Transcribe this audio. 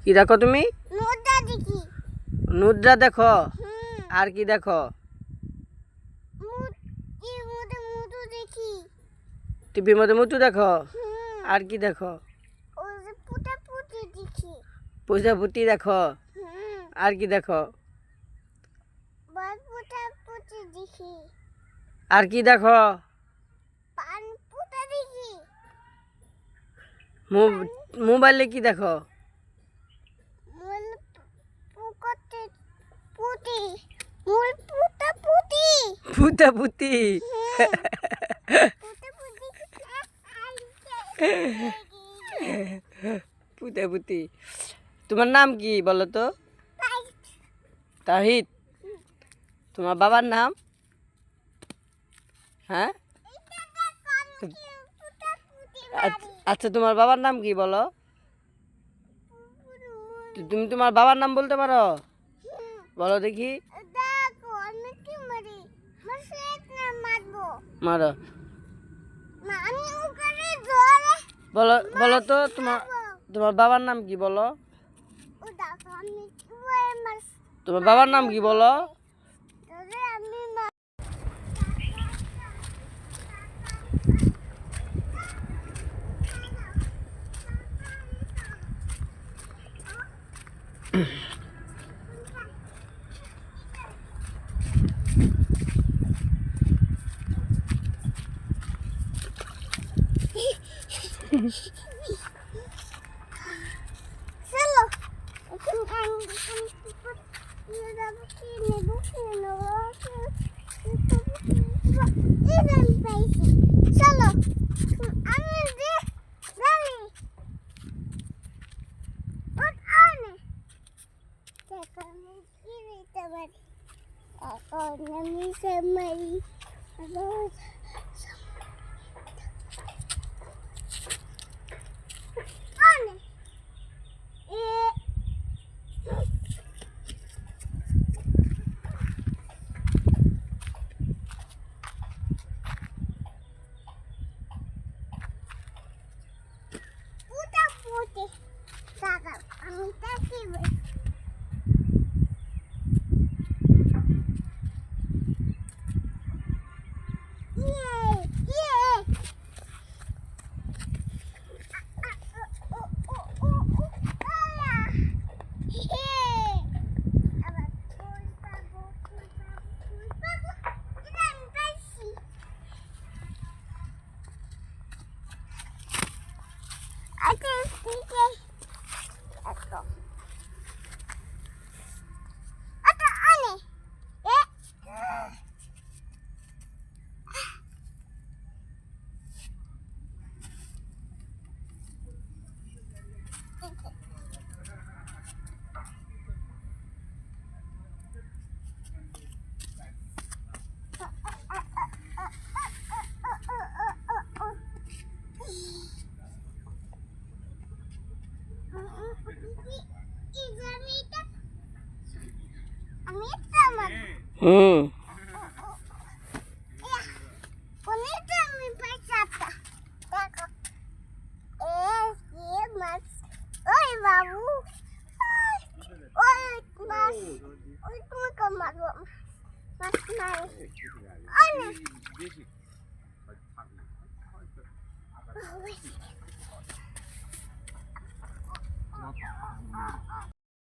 কি দেখো তুমি? নুডরা দেখি। নুডরা দেখো? আর কি দেখো? মুতু দেখি। টিভির মধ্যে মুতু দেখো? আর কি দেখো? পুটি দেখি। প্রজাপতি দেখো? আর কি দেখো? পুটি দেখি। আর কি দেখো? পান পুটা দেখি। মোবাইলে কি দেখো? মূল পুকতে পুটি। মূল পুটা পুটি। পুতা পুতি। পুতা পুতি। তোমার নাম কি বলো তো? তাহিদ। তোমার বাবার নাম? হ্যাঁ, আচ্ছা তোমার বাবার নাম কি বলো? তুমি তোমার বাবার নাম বলতে পারো? বলো দেখি। মারো। বলো বলো তো তোমার বাবার নাম কি বলো? তোমার বাবার নাম কি বলো? চলো চলো আমি হুম। Mas